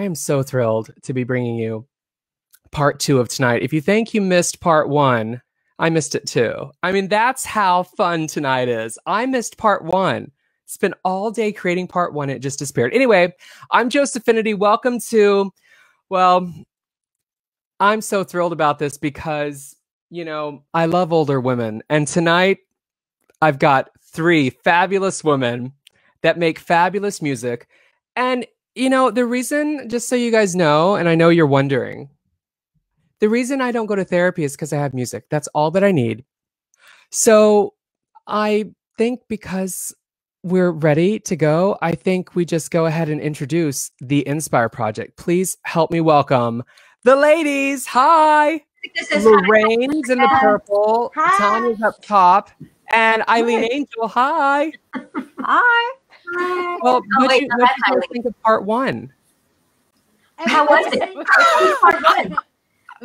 I am so thrilled to be bringing you part 2 of tonight. If you think you missed part 1, I missed it too. I mean, that's how fun tonight is. I missed part 1. Spent all day creating part 1. It just disappeared. Anyway, I'm Josephinity. Welcome to, well, I'm so thrilled about this because, you know, I love older women. And tonight I've got 3 fabulous women that make fabulous music. And, you know, the reason, just so you guys know, and I know you're wondering, the reason I don't go to therapy is because I have music. That's all that I need. So I think because we're ready to go, I think we just go ahead and introduce the Inspire Project. Please help me welcome the ladies. Hi. Lorraine's in the purple. Hi. Tanya's up top. And Eileen Angel. Hi. Hi. Well, what did you guys think of part 1? How was it? Part 1.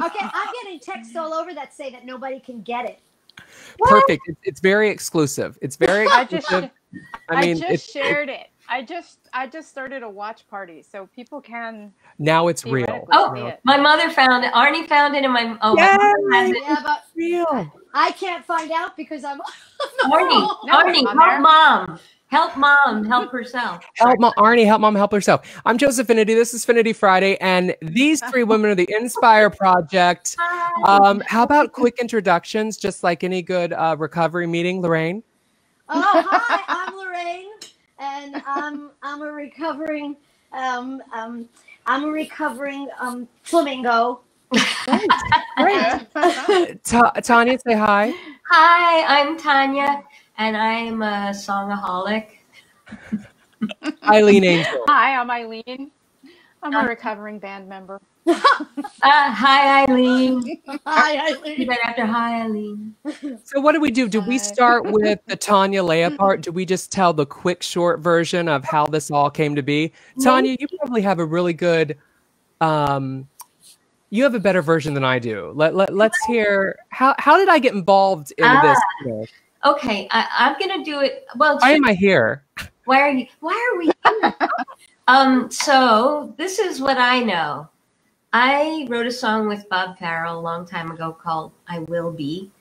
Okay, I'm getting texts all over that say that nobody can get it. Perfect. It's very exclusive. It's very exclusive. I just shared it. I just started a watch party, so people can. Now it's real. Oh, my mother found it. Arnie found it, and my my mother has it. Yeah, but real. I can't find out because I'm. Arnie, help mom. Help mom help herself. Help mom, Arnie, help mom help herself. I'm Josephinity. This is Finity Friday, and these 3 women are the Inspire Project. How about quick introductions, just like any good recovery meeting, Lorraine? Oh, hi, I'm Lorraine, and I'm a recovering flamingo. Great. Tanya, say hi. Hi, I'm Tanya, and I'm a songaholic. Eileen Angel. Hi, I'm Eileen. I'm a recovering band member. Hi, Eileen. Hi, Eileen. You better after hi, Eileen. So what do we do? Do we start with the Tanya Leah part? Do we just tell the quick, short version of how this all came to be? Tanya, you probably have a really good, you have a better version than I do. Let's hear, how did I get involved in this? Okay, I'm going to do it. Well, why am I here? Why are we here? So this is what I know. I wrote a song with Bob Farrell a long time ago called I Will Be,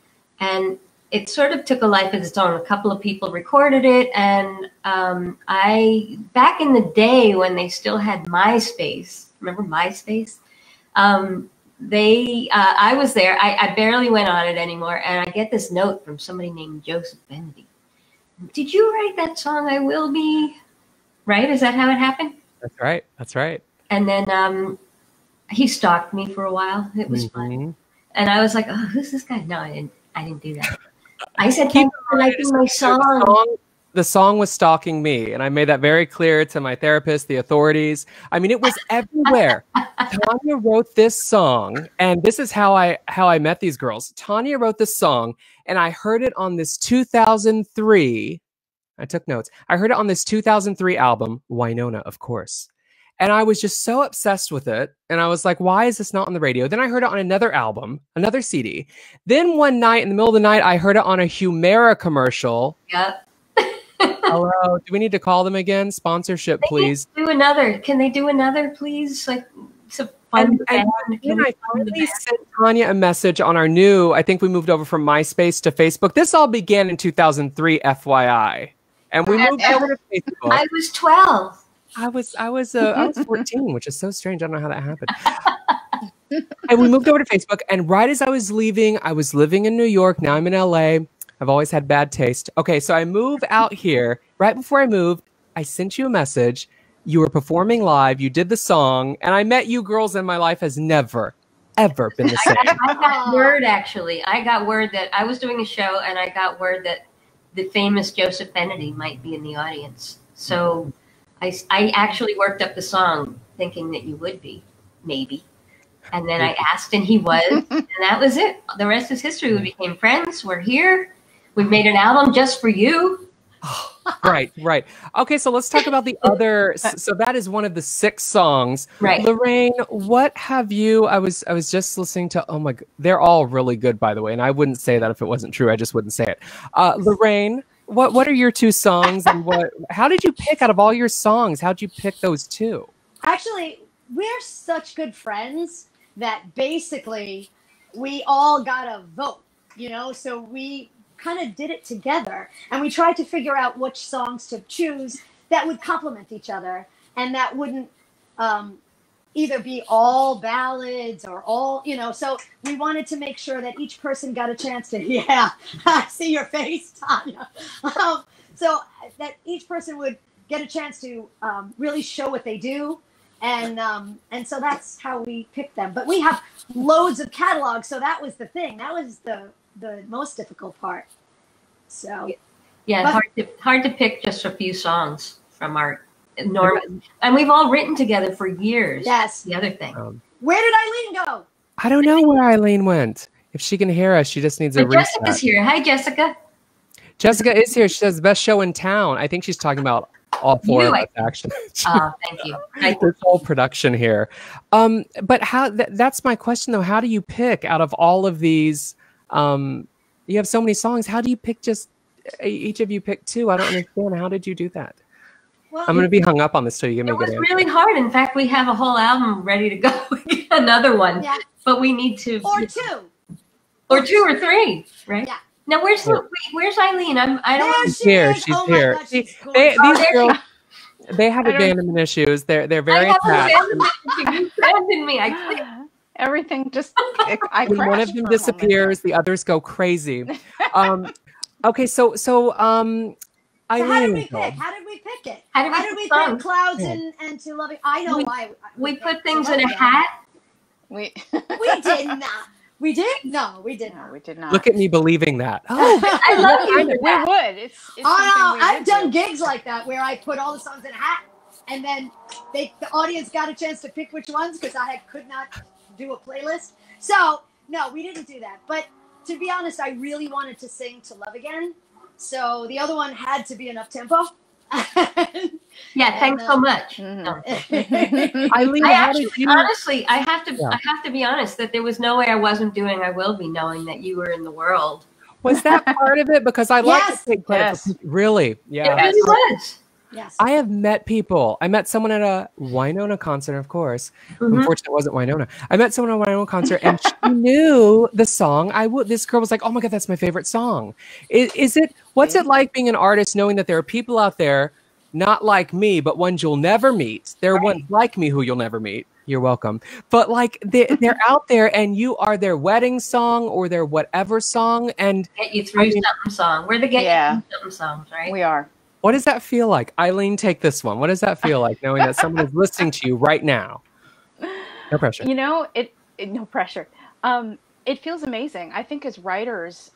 and it sort of took a life of its own. A couple of people recorded it, and back in the day when they still had MySpace, remember MySpace? I was there. I barely went on it anymore, and I get this note from somebody named Josephinity. Did you write that song, I Will Be? Right? Is that how it happened? That's right. That's right. And then he stalked me for a while. It was fun. And I was like, oh, who's this guy? No, I didn't do that. I said, thank you for liking my song. The song was stalking me, and I made that very clear to my therapist, the authorities. I mean, it was everywhere. Tanya wrote this song, and this is how I met these girls. Tanya wrote this song, and I heard it on this 2003. I took notes. I heard it on this 2003 album, Winona, of course. And I was just so obsessed with it. And I was like, why is this not on the radio? Then I heard it on another album, another CD. Then one night, in the middle of the night, I heard it on a Humira commercial. Yep. Hello. Do we need to call them again? Sponsorship, please. Do another. Can they do another, please? Like, so fun. And I finally sent Tanya a message on our new, I think we moved over from MySpace to Facebook. This all began in 2003, FYI. And we moved over to Facebook. I was 12. I was 14, which is so strange. I don't know how that happened. And we moved over to Facebook. And right as I was leaving, I was living in New York. Now I'm in LA. I've always had bad taste. Okay, so I move out here. Right before I moved, I sent you a message. You were performing live. You did the song. And I met you girls, and my life has never, ever been the same. I got word, actually. I got word that I was doing a show, and I got word that the famous Josephinity might be in the audience. So I actually worked up the song thinking that you would be, maybe. And then I asked, and he was. And that was it. The rest is history. We became friends. We're here. We've made an album just for you. Right. Okay, so let's talk about the other. So that is one of the 6 songs. Right. Lorraine, what have you? I was just listening to. Oh my God, they're all really good, by the way. And I wouldn't say that if it wasn't true. I just wouldn't say it. Lorraine, what are your 2 songs, and how did you pick out of all your songs? How'd you pick those 2? Actually, we're such good friends that basically we all got a vote, you know, so we kind of did it together, and we tried to figure out which songs to choose that would complement each other and that wouldn't either be all ballads or all, you know, so we wanted to make sure that each person got a chance to, yeah, I see your face, Tanya. So that each person would get a chance to really show what they do. And so that's how we picked them. But we have loads of catalogs, so that was the thing. That was the most difficult part. So yeah, hard to pick just a few songs from our normal. And we've all written together for years. Yes. The other thing. Where did Eileen go? I don't know where Eileen went. If she can hear us, she just needs a reset. Jessica's here. Hi, Jessica. Jessica is here. She says best show in town. I think she's talking about all four of us, actually. Oh, thank you. This whole production here. But how? That's my question, though. How do you pick out of all of these? You have so many songs. How do you pick just each of you pick two? I don't understand. How did you do that? Well, I'm going to be hung up on this till you give me a good answer. It was really hard. In fact, we have a whole album ready to go. Another one. Yeah. But we need to. Or two. Or two or three, right? Yeah. Now, where's Eileen? I don't. There She's she here. is. She's Oh my here. God, she's cool. These girls, they have abandonment issues. They're very attached. You abandoned me. I quit. Everything just I When one of crashed them for a disappears, the others go crazy. Okay, so Eileen. So how did we pick? How did we pick it? How did we pick pick Clouds and To Loving? I know why. We put things in a hat. We did not. We did? No, we did not. we did not. Look at me believing that. Oh, I love you. We would. It's Oh no, something we I've would done do. gigs like that where I put all the songs in a hat, and then the audience got a chance to pick which ones because I could not do a playlist. So no, we didn't do that. But to be honest, I really wanted to sing To Love Again, so the other one had to be an up tempo. Yeah, thanks so much. Eileen, Honestly, I have to be honest that there was no way I wasn't doing I Will Be, knowing that you were in the world. was that part of it? Because I like Yes. to take credit for really. Yeah. It really was. Yes. I have met people. I met someone at a Winona concert, of course. Mhm. Unfortunately, it wasn't Winona. I met someone at a Winona concert, and she knew the song. This girl was like, "Oh my God, that's my favorite song." Is it? What's it like being an artist, knowing that there are people out there, not like me, but ones you'll never meet? There are ones like me who you'll never meet. You're welcome. But like they're out there, and you are their wedding song or their whatever song, and Get you through something song. We're the Get You Through Something songs, right? We are. what does that feel like? Eileen, take this one. What does that feel like, knowing that someone is listening to you right now? No pressure. You know, no pressure. It feels amazing. I think as writers,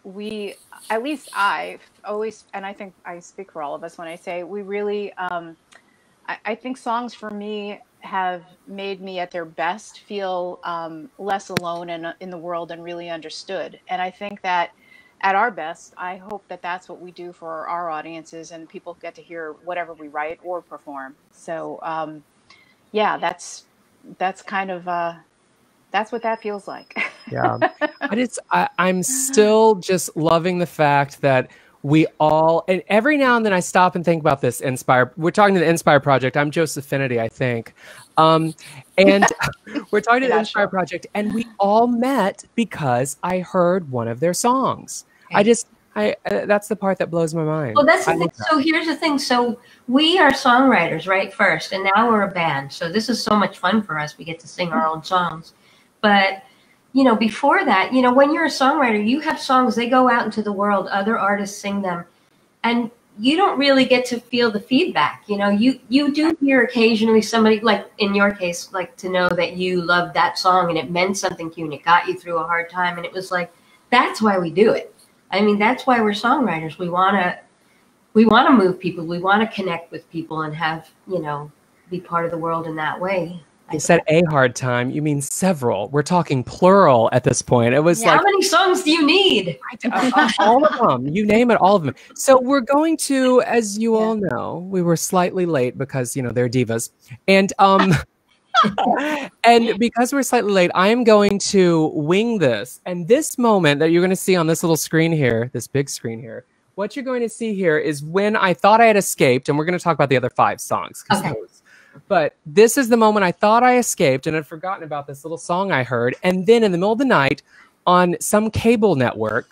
at least I've always, and I think I speak for all of us when I say we really, I think songs for me have made me at their best feel less alone in the world and really understood. And I think that at our best, I hope that that's what we do for our audiences, and people get to hear whatever we write or perform. So, yeah, that's kind of, that's what that feels like. Yeah. But I'm still just loving the fact that we all, and every now and then I stop and think about this Inspire. We're talking to the Inspire Project. I'm Joseph Finity, I think. And we're talking to the Inspire Project, and we all met because I heard one of their songs. Okay. That's the part that blows my mind. Well, that's the thing. So here's the thing. So we are songwriters, right, first, and now we're a band. So this is so much fun for us. We get to sing our own songs. But, before that, when you're a songwriter, you have songs, they go out into the world, other artists sing them, and you don't really get to feel the feedback. You do hear occasionally somebody, like in your case, like to know that you loved that song and it meant something to you and it got you through a hard time. And it was like, that's why we do it. I mean, that's why we're songwriters. We want to move people. We want to connect with people and have, be part of the world in that way. You said a hard time. You mean several. We're talking plural at this point. It was how many songs do you need? All of them. You name it, all of them. So we're going to, as you all know, we were slightly late because, they're divas. And and because we're slightly late, I am going to wing this. And this moment that you're going to see on this little screen here, this big screen here, what you're going to see here is when I thought I had escaped, and we're going to talk about the other 5 songs. Okay. But this is the moment I thought I escaped and had forgotten about this little song I heard. And then in the middle of the night on some cable network.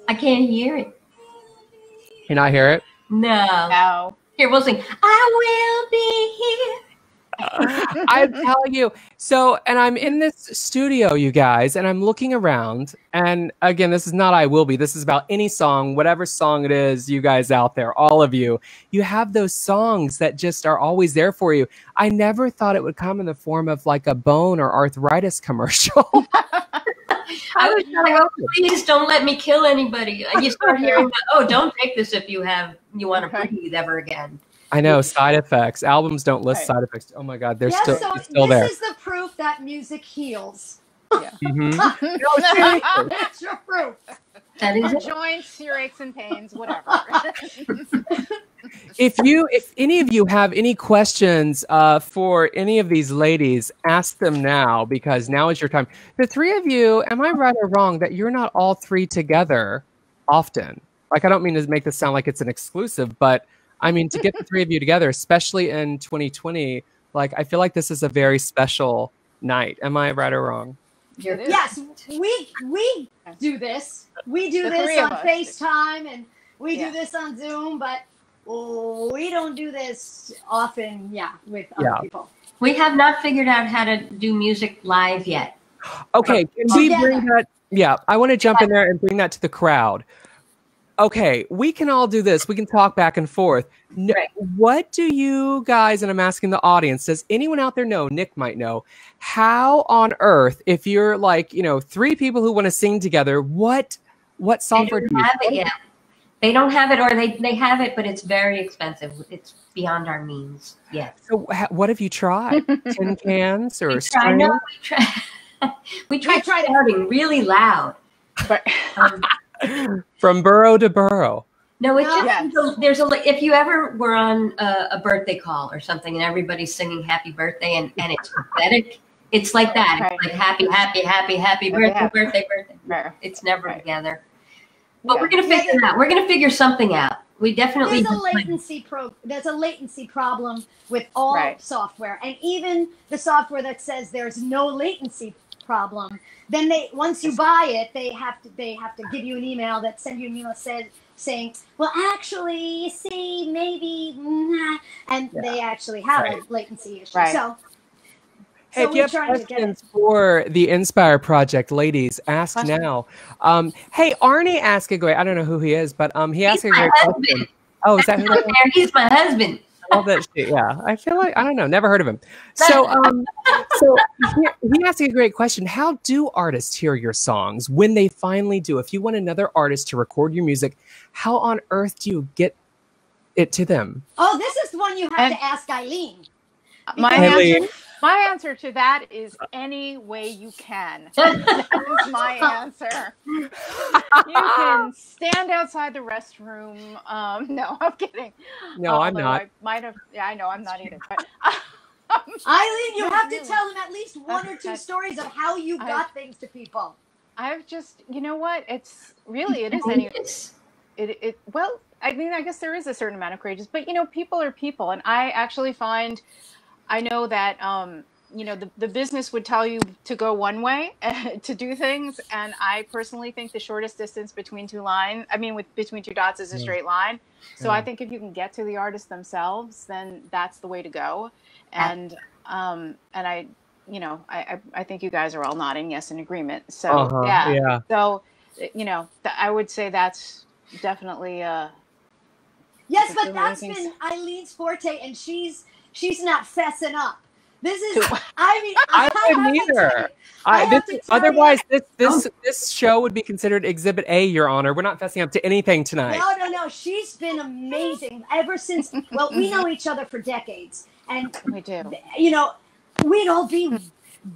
I can't hear it. Can I hear it? No. Here, we'll sing. I will be here. I tell you. So, and I'm in this studio, you guys, and I'm looking around. And again, this is not I Will Be. This is about any song, whatever song it is, you guys out there, all of you. You have those songs that just are always there for you. I never thought it would come in the form of like a bone or arthritis commercial. I was like, oh, please don't let me kill anybody. You start hearing that, oh, don't take this if you want to breathe ever again. I know, side effects. Albums don't list side effects. Oh my God, they're still there. This is the proof that music heals. Yeah. That's your proof. That is your joints, your aches and pains, whatever. If any of you have any questions for any of these ladies, ask them now, because now is your time. The three of you, am I right or wrong that you're not all three together often? Like, I don't mean to make this sound like it's an exclusive, but I mean, to get the three of you together, especially in 2020, like, I feel like this is a very special night. Am I right or wrong? Yes, we do this. We do this on FaceTime, and we do this on Zoom, but we don't do this often, with other people. We have not figured out how to do music live yet. Okay, can we bring that? Yeah, I want to jump in there and bring that to the crowd. Okay, we can all do this. We can talk back and forth. What do you guys, and I'm asking the audience, does anyone out there know, Nick might know, how on earth, if you're like, three people who want to sing together, what software do you have it yet? They don't have it, or they have it, but it's very expensive. It's beyond our means. Yeah. So what have you tried? Tin cans or we tried shouting really loud. But from borough to borough. No, it's just if you ever were on a birthday call or something and everybody's singing happy birthday and it's pathetic, it's like that. It's like happy birthday. It's never together. But we're gonna figure it out. We're gonna figure something out. We definitely there's a latency problem with all software, and even the software that says there's no latency problem. Then once you buy it, they have to give you an email that send you an email saying, well, actually, you see, maybe, and they actually have a latency issue. So hey, if you have questions for the Inspire Project, ladies, ask now. Hey, Arnie asked a great, I don't know who he is, but he asked a great question. Oh, is that who that is? He's my husband. All that shit, yeah. I feel like, I don't know, never heard of him. So he asked a great question. How do artists hear your songs when they finally do? If you want another artist to record your music, how on earth do you get it to them? Oh, this is the one you have to ask Eileen. My answer to that is any way you can. That's my answer. You can stand outside the restroom. No, I'm kidding. No, I'm not. I might have. Yeah, I know I'm not either. But Eileen, you have to tell them at least one or two stories of how you got things to people. I've just, you know what? It is any. Well, I mean, I guess there is a certain amount of courageous, but people are people, and I actually find. I know that, the business would tell you to go one way to do things. And I personally think the shortest distance between between two dots is a straight line. So I think if you can get to the artists themselves, then that's the way to go. And I think you guys are all nodding yes in agreement. So, So, I would say that's definitely, yes, but that's been Eileen's forte, and she's not fessing up. This is, I wouldn't either. Otherwise, this show would be considered Exhibit A, Your Honor. We're not fessing up to anything tonight. No. She's been amazing ever since. Well, we know each other for decades, and we do. We'd all be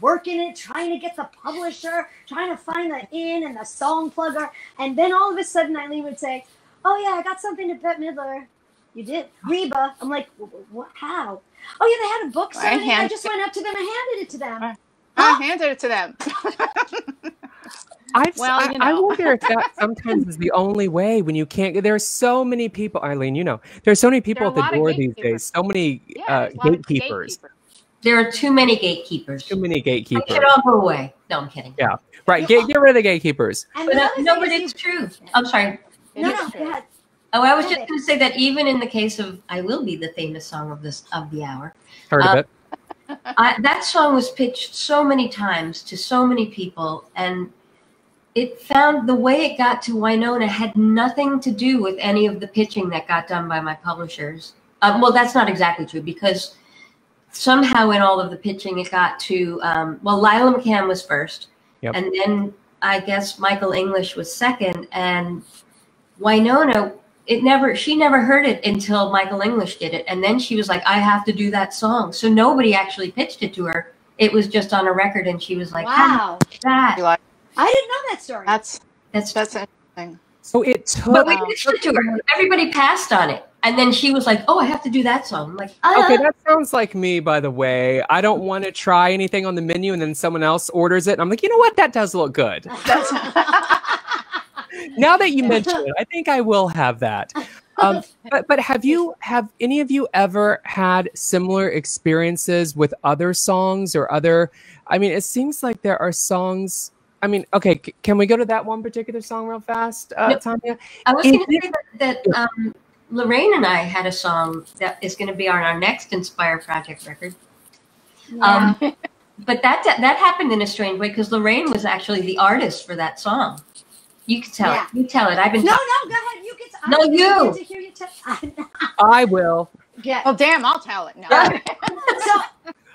working it, trying to get the publisher, trying to find the in and the song plugger, and then all of a sudden, Eileen would say, "Oh yeah, I got something to Bette Midler." You did? Reba. I'm like, what? How? Oh, yeah, they had a book signing. I just went up to them and handed it to them. I handed it to them. I wonder if that sometimes is the only way when you can't get. There are so many people, Eileen. You know, there are so many people at the door these days. So many gatekeepers. There are too many gatekeepers. Too many gatekeepers. They should all go away. No, I'm kidding. Yeah, right. Get rid of the gatekeepers. But it's true. I'm sorry. No, go ahead. Oh, I was just going to say that even in the case of "I Will Be," the famous song of the hour. Heard of it. That song was pitched so many times to so many people, and it found the way it got to Winona had nothing to do with any of the pitching that got done by my publishers. Well, that's not exactly true, because somehow in all of the pitching it got to, Lila McCann was first, and then I guess Michael English was second, and Winona, she never heard it until Michael English did it, and then she was like, I have to do that song. So nobody actually pitched it to her. It was just on a record, and she was like, wow, that. I didn't know that story. That's interesting. So it took. But we pitched it to her. Everybody passed on it, and then she was like, "Oh, I have to do that song." I'm like, okay, that sounds like me. By the way, I don't want to try anything on the menu, and then someone else orders it, and I'm like, you know what? That does look good. Now that you mention it, I think I will have that. But have any of you ever had similar experiences with other songs or other? I mean, it seems like there are songs. I mean, okay, can we go to that one particular song real fast, Tanya? I was going to say that Lorraine and I had a song that is going to be on our next Inspire Project record. Yeah. But that happened in a strange way, because Lorraine was actually the artist for that song. You can tell it. You tell it. I've been. No, go ahead. You get. No, you. Get to hear you I will. Yeah. Oh, damn! I'll tell it. No. So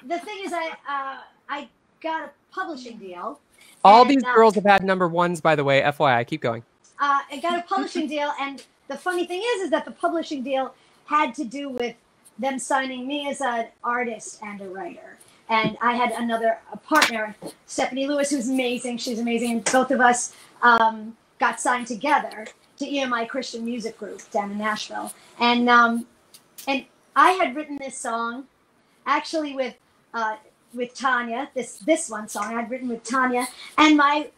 the thing is, I got a publishing deal. All these girls have had #1s, by the way. FYI, keep going. I got a publishing deal, and the funny thing is that the publishing deal had to do with them signing me as an artist and a writer. And I had a partner, Stephanie Lewis, who's amazing. She's amazing. And both of us got signed together to EMI Christian Music Group down in Nashville. And I had written this song actually with Tanya, this one song I'd written with Tanya, and my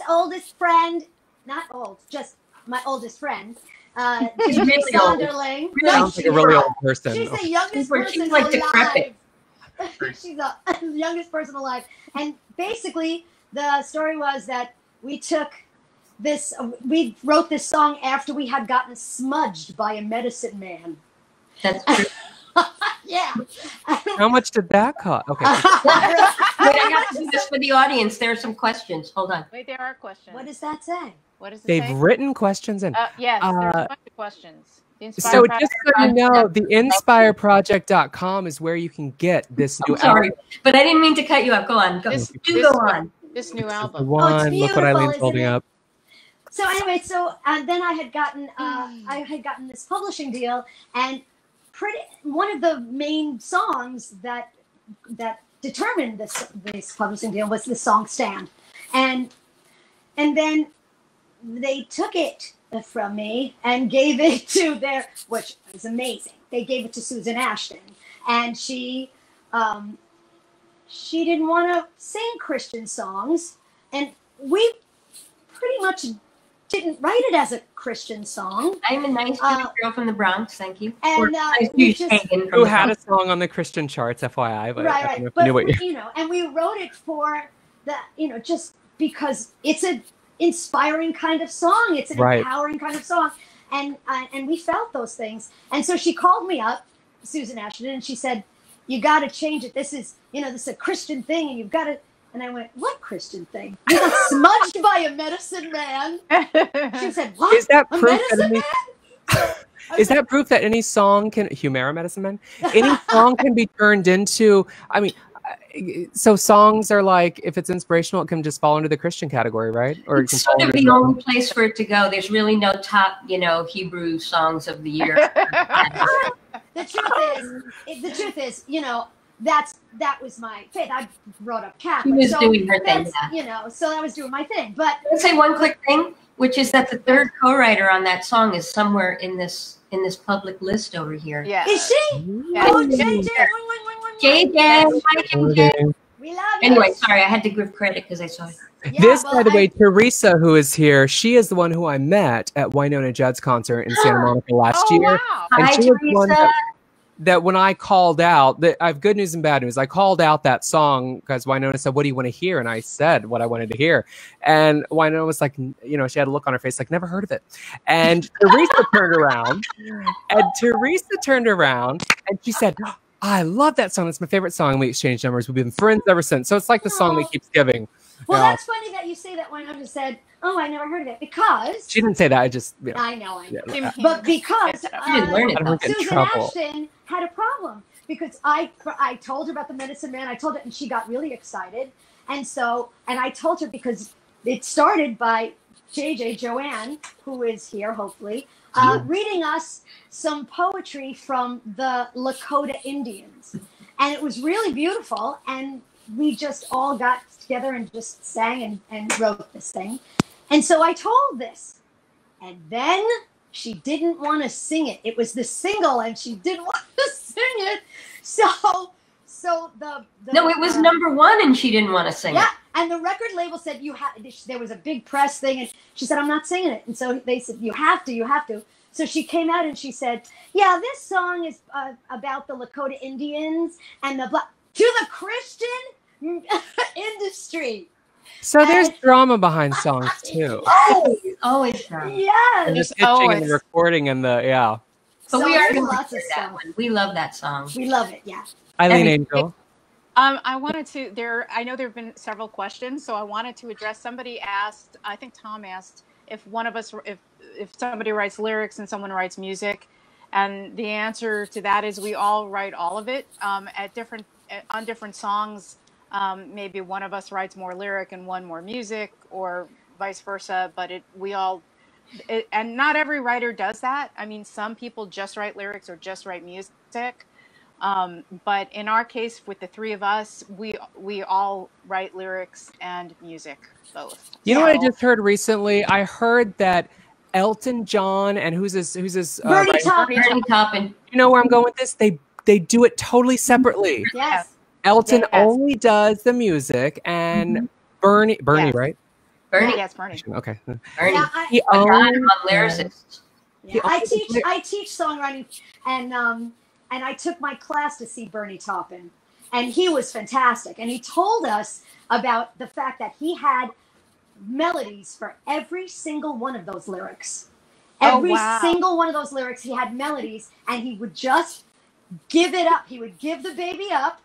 oldest friend, not old, just my oldest friend, she's really Sonderling. Old. Really? Sounds like a really old person. She's the youngest person she's like alive. She's the youngest person alive. And basically, the story was that we wrote this song after we had gotten smudged by a medicine man. That's true. Yeah. How much did that cost? Okay. Wait, I have to do this for the audience. There are some questions. Hold on. Wait, there are questions. What does that say? What does it They've say? written questions in. Yes, there's a bunch of questions. So just so you know, the inspireproject.com is where you can get this new album. But I didn't mean to cut you off. Go on. Go on. This new album. One, look what Eileen's holding up. So anyway, then I had gotten this publishing deal, and one of the main songs that determined this publishing deal was the song "Stand," and then they took it from me and gave it to which was amazing. They gave it to Susan Ashton, and she didn't want to sing Christian songs, and we pretty much didn't write it as a Christian song. I'm a nice Jewish girl from the Bronx, thank you. And who had a song on the Christian charts, FYI. But right. I don't know if But you knew what and we wrote it for just because it's an inspiring kind of song. It's an empowering kind of song, and we felt those things. And so she called me up, Susan Ashton, and she said, "You got to change it. This is this is a Christian thing, and you've got to." And I went, "What Christian thing? You got smudged by a medicine man?" She said, "What? Is that proof medicine man?" Is that proof that any song can Humera Medicine Man? Any song can be turned into? I mean, so songs are like, if it's inspirational, it can just fall into the Christian category, right? Or it's sort of the only place for it to go. There's really no top, Hebrew songs of the year. The truth is, that was my faith. I brought up Catholic. She was doing her thing, so I was doing my thing. But let's say one quick thing, which is that the third co-writer on that song is somewhere in this public list over here. Yeah. Is she? Yeah. Oh, JJ. JJ. Hi, JJ. We love Anyway, sorry, I had to give credit because I saw it. Yeah, This, well, by the way, Teresa, who is here, she is the one who I met at Winona Judd's concert in Santa Monica last Oh, year. wow. And Hi, she was one Teresa. that when I called out, that I have good news and bad news. I called out that song because Winona said, "What do you want to hear?" And I said what I wanted to hear. And Winona was like, you know, she had a look on her face like, never heard of it. And Teresa turned around, and she said, I love that song. It's my favorite song. And we exchanged numbers. We've been friends ever since. So it's like the song that keeps giving. Well, that's funny that you say that. Winona said, "Oh, I never heard of it," because She didn't say that. I just, you know, I know. yeah. But because You didn't learn it, I though. don't get in Susan trouble. Ashton had a problem because I told her about the Medicine Man. I told her, and she got really excited. And I told her because it started by Joanne, who is here, hopefully, reading us some poetry from the Lakota Indians. And it was really beautiful. And we just all got together and just sang and wrote this thing. And so I told this. And then she didn't want to sing it. It was the single, and she didn't want to sing it. So the No, it was #1, and she didn't want to sing it. Yeah, and the record label said there was a big press thing, and she said, "I'm not singing it." And so they said, "You have to." So she came out and she said, "Yeah, this song is about the Lakota Indians and to the Christian industry." So there's drama behind songs too. Always drama. Yes. And the pitching and the recording and the, yeah. But So we are there's going to lots of hear that stuff. one. We love that song. We love it, yeah. Eileen And- Angel. I wanted to, I know there have been several questions, so I wanted to address, somebody asked, I think Tom asked, if one of us, if somebody writes lyrics and someone writes music, and the answer to that is we all write all of it on different songs. Maybe one of us writes more lyric and one more music, or vice versa, but and not every writer does that. I mean, some people just write lyrics or just write music. But in our case, with the three of us, we all write lyrics and music, both. You know what I just heard recently? I heard that Elton John and who's his Bernie Taupin. You know where I'm going with this? They do it totally separately. Yes. Elton Yes. only does the music, and Bernie, Yes. right? Bernie. Yes, Bernie. Okay. Bernie. Yeah, He I'm owns a lyricist. I teach songwriting, and I took my class to see Bernie Taupin, and he was fantastic. And he told us about the fact that he had melodies for every single one of those lyrics. Every single one of those lyrics, he had melodies, and he would just give it up. He would give the baby up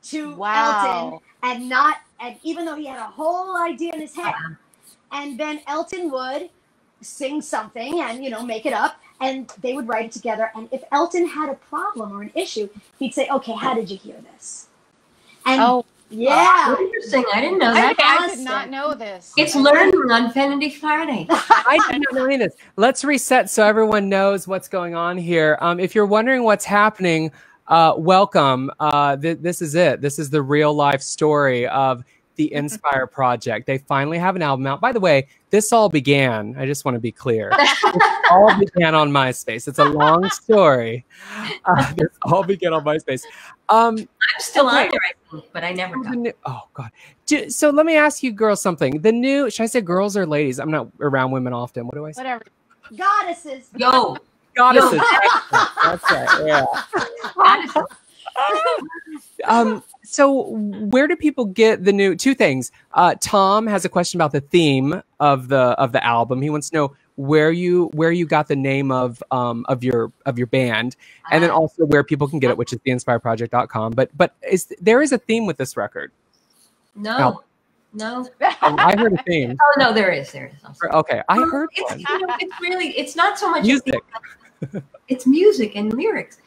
to Elton, and even though he had a whole idea in his head, and then Elton would sing something and make it up, and they would write it together. And if Elton had a problem or an issue, he'd say, "Okay, how did you hear this?" And yeah, Interesting. I didn't know that. I did not know this. It's learning on Fenity Friday. I did not know any of this. Let's reset so everyone knows what's going on here. If you're wondering what's happening, welcome. This is it. This is the real life story of the Inspire Project. They finally have an album out. By the way, this all began, I just want to be clear, this all began on MySpace. It's a long story. This all began on MySpace. I'm still on there, I think, but I never got. Oh, God. So let me ask you girls something. Should I say girls or ladies? I'm not around women often. What do I say? Whatever. goddesses. Yo. Goddesses. That's right. Yeah. Goddesses. So where do people get the new two things? Tom has a question about the theme of the album. He wants to know where you got the name of your band, and then also where people can get it, which is theinspireproject.com. But there is a theme with this record? No. I heard a theme. Oh no, there is. Okay, I heard one. It's not so much Music. It's music and lyrics.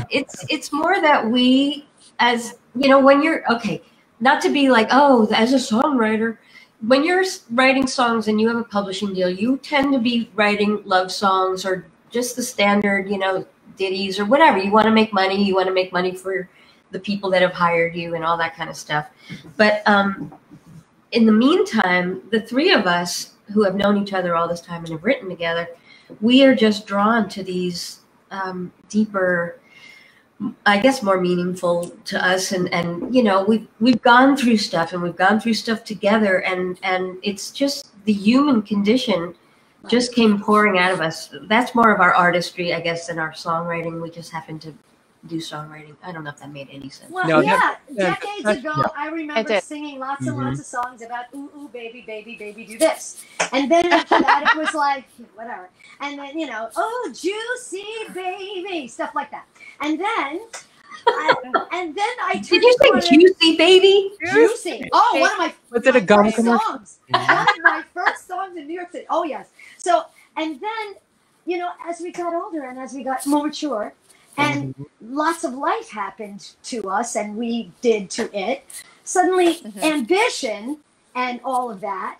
It's more that we, as when you're not to be like, oh, as a songwriter, when you're writing songs and you have a publishing deal, you tend to be writing love songs or just the standard, ditties or whatever. You want to make money. You want to make money for the people that have hired you and all that kind of stuff. But in the meantime, the three of us who have known each other all this time and have written together, we are just drawn to these deeper I guess, more meaningful to us. And you know, we've gone through stuff, and we've gone through stuff together, and it's just the human condition just came pouring out of us. That's more of our artistry, I guess, than our songwriting. We just happen to do songwriting. I don't know if that made any sense. Well, No, yeah, that- decades ago, yeah. I remember did. singing lots and lots of songs about ooh, ooh, baby, baby, baby, do this. And then after that, it was like, whatever. And then, you know, oh, juicy baby, stuff like that. And then I turned Did you say juicy baby? Juicy. Oh, one of my, Was it a gum first commercial? songs. One of my first songs in New York City. Oh, yes. So, and then, you know, as we got older and as we got more mature, and lots of life happened to us and we did to it, suddenly ambition and all of that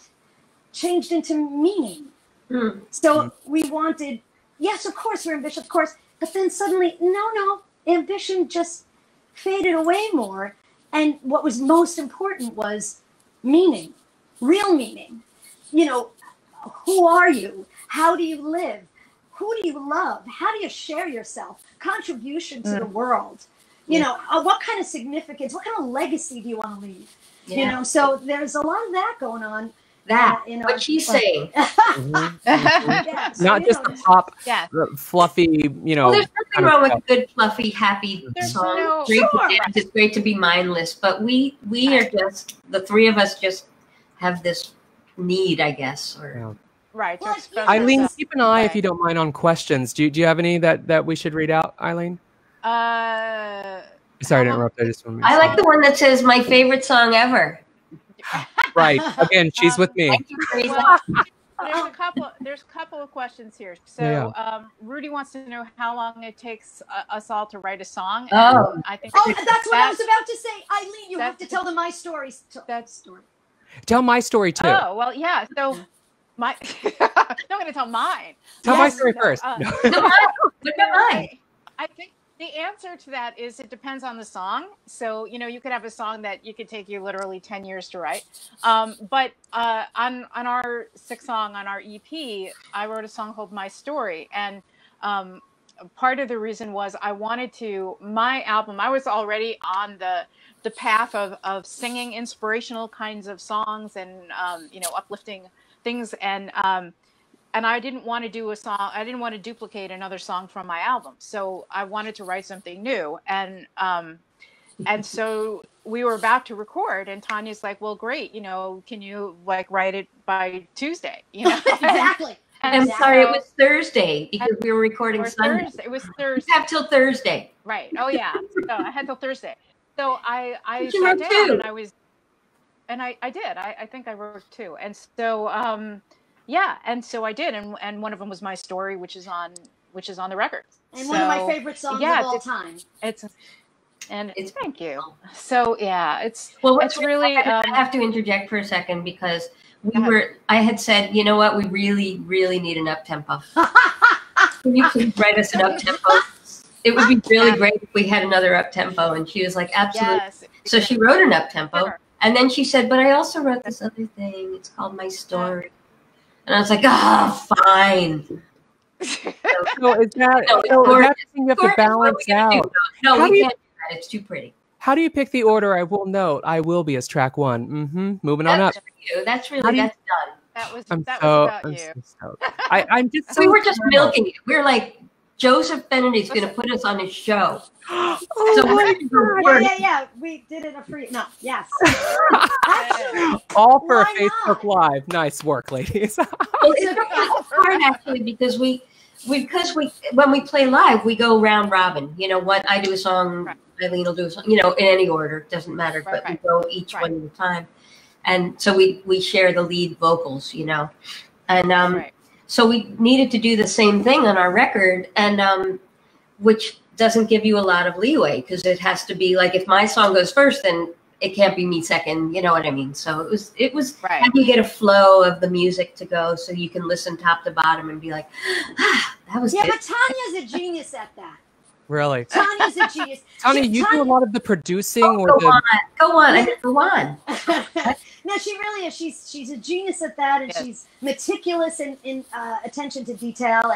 changed into meaning. So we wanted, yes, of course, we're ambitious, of course, but then suddenly, no, ambition just faded away more. And what was most important was meaning, real meaning. You know, who are you? How do you live? Who do you love? How do you share yourself? Contribution to the world. You know, what kind of significance, what kind of legacy do you want to leave? Yeah. You know, so there's a lot of that going on. That, you know, what she's saying. Yeah, so, Not you just know, the pop, Yeah. fluffy, you know. Well, there's kind nothing of wrong with stuff. a good, fluffy, happy There's song. no- Great to Sure. dance. It's great to be mindless, but we are just, the three of us just have this need, I guess, or Yeah. Right. to Well, express Eileen, yourself. keep an eye if Right. you don't mind on questions. Do you have any that we should read out, Eileen? Sorry to interrupt. I just want to I like the one that says my favorite song ever. Right. Again, she's with me. Thank you, Teresa. Well, there's a couple of questions here. So Yeah. Rudy wants to know how long it takes us all to write a song. Oh. And I think Oh, that's what I was about to say. Eileen, you have to that's- tell them my story. that's story. Tell my story too. Oh, well, yeah. So my I'm going to tell mine. Tell my Yes. story No, first. uh, No. What about mine? I think the answer to that is it depends on the song. So, you know, you could have a song that you could take you literally 10 years to write. But on our sixth song on our EP, I wrote a song called My Story. And part of the reason was I wanted to, my album, I was already on the path of singing inspirational kinds of songs and, you know, uplifting things. And I didn't want to do a song. I didn't want to duplicate another song from my album. So I wanted to write something new. And so we were about to record and Tanya's like, well, great. You know, can you like write it by Tuesday? You know, Exactly. I'm sorry, it was Thursday because we were recording or Sunday. Thursday. It was You Thursday. have till Thursday. Right. Oh yeah. So I had till Thursday. So I But you sat wrote down two. and I did. I think I wrote two. And so yeah, and so I did, and one of them was My Story, which is on the record. And one of my favorite songs of all time. It's thank you. So yeah, it's really. I have to interject for a second because I had said, you know what, we really, really need an up tempo. Can you please write us an up tempo? It would be really great if we had another up tempo. And she was like, absolutely. Yes. So she wrote an up tempo, Sure. and then she said, but I also wrote this other thing. It's called My Story. And I was like, fine. So is that No, so it's that's the thing you have to balance out? No, How do we you- can't do that. It's too pretty. How do you pick the order? I will note, I will be as track one. Moving on up. That's for you. That's really, How do you- that's done. That was I'm about I'm you. so stoked. I'm just. We so were just proud. milking it. We were like, Joseph Fenity's going to put us on his show. Oh So my we're- God. Yeah. We did it a free. No, yes. Actually, All for a why Facebook not? Live. Nice work, ladies. Well, it's hard actually because we when we play live, we go round robin. You know what? I do a song, Right. Eileen will do a song. You know, in any order, doesn't matter. But Right. we go each Right. one at a time, and so we share the lead vocals. You know, and Right. so we needed to do the same thing on our record, and which doesn't give you a lot of leeway because it has to be like if my song goes first, then it can't be me second. You know what I mean? So it was Right. how do you get a flow of the music to go so you can listen top to bottom and be like, that was Yeah, good. but Tanya's a genius at that. Really, Tanya's a genius. Tanya, you do a lot of the producing or Go the. on, go on, I said, go on. No, she really is. She's a genius at that, and Yes. she's meticulous in attention to detail,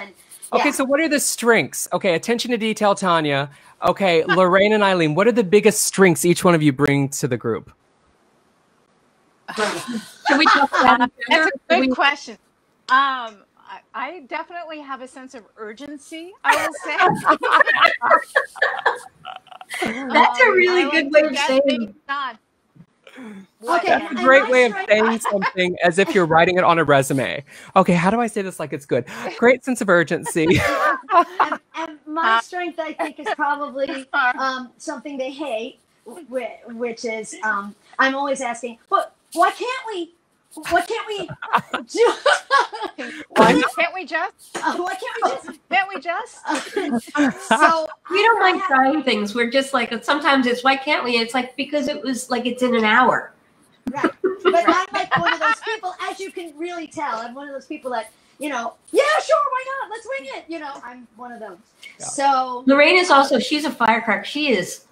Okay, so what are the strengths? Okay, attention to detail, Tanya. Okay, Lorraine and Eileen, what are the biggest strengths each one of you bring to the group? Should we talk about That's a good question. I definitely have a sense of urgency, I will say. That's a really good way of saying it. Okay, That's a great way of saying something as if you're writing it on a resume. Okay, how do I say this like it's good? Great sense of urgency. and my strength, I think, is probably something they hate, which is I'm always asking, but why can't we? What can't we do? Why can't we just? Why can't we just? Can't we just? So we don't mind trying things. We're just like, sometimes it's, why can't we? It's like, because it was like, it's in an hour. Right. But I'm like one of those people, as you can really tell, I'm one of those people that, you know, yeah, sure, why not? Let's wing it. You know, I'm one of those. Yeah. So Lorraine is also, she's a firecracker. She's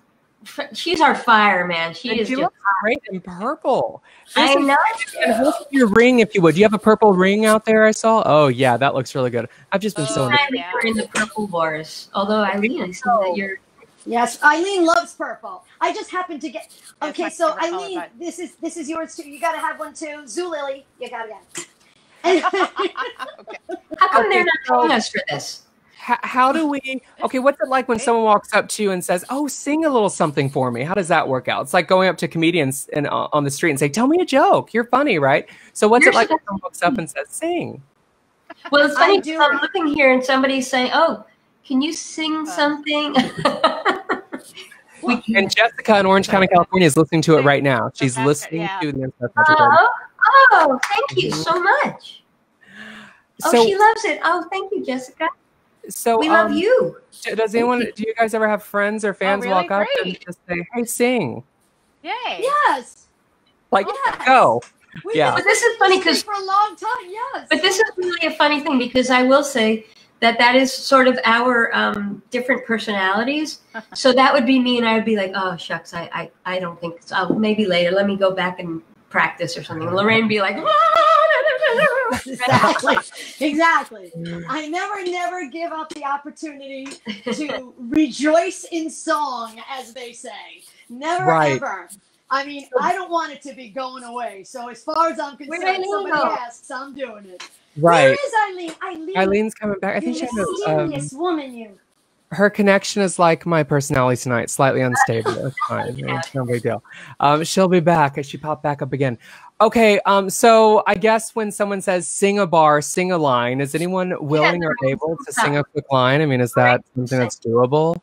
our fire, man. She looks great in purple. I know. And hold up your ring, if you would. Do you have a purple ring out there I saw? Oh, yeah, that looks really good. I've just been so You're in the purple bars. Although, Eileen, I see that you're... Yes, Eileen loves purple. I just happen to get... Okay, so Eileen, this is yours too. You got to have one too. Zulily, you got to get it. How come they're not paying us for this? How do we, okay, what's it like when someone walks up to you and says, oh, sing a little something for me? How does that work out? It's like going up to comedians and on the street and say, tell me a joke. You're funny, right? So what's it like when someone walks up and says, sing? Well, it's funny, I'm looking here and somebody's saying, oh, can you sing something? And Jessica in Orange County, California is listening to it right now. She's listening to the Oh, thank you so much. Oh, she loves it. Oh, thank you, Jessica. So we love you. Does anyone? Do you guys ever have friends or fans walk up and just say, "Hey, sing"? Yay! Yes. Like go. Yeah. But this is funny because for a long time, yes. But this is really a funny thing because I will say that is sort of our different personalities. So that would be me, and I would be like, "Oh shucks, I don't think so. Maybe later. Let me go back and practice or something." And Lorraine would be like. Exactly. I never give up the opportunity to rejoice in song, as they say. Never ever. I mean, I don't want it to be going away. So as far as I'm concerned, somebody asks, I'm doing it. Right. Where is Eileen? Eileen's coming back. I think she's a mysterious woman. You. Her connection is like my personality tonight, slightly unstable. It's fine. It's no big deal. She'll be back. She popped back up again. Okay, so I guess when someone says sing a bar, sing a line, is anyone willing or able to sing a quick line? I mean, is that something that's doable?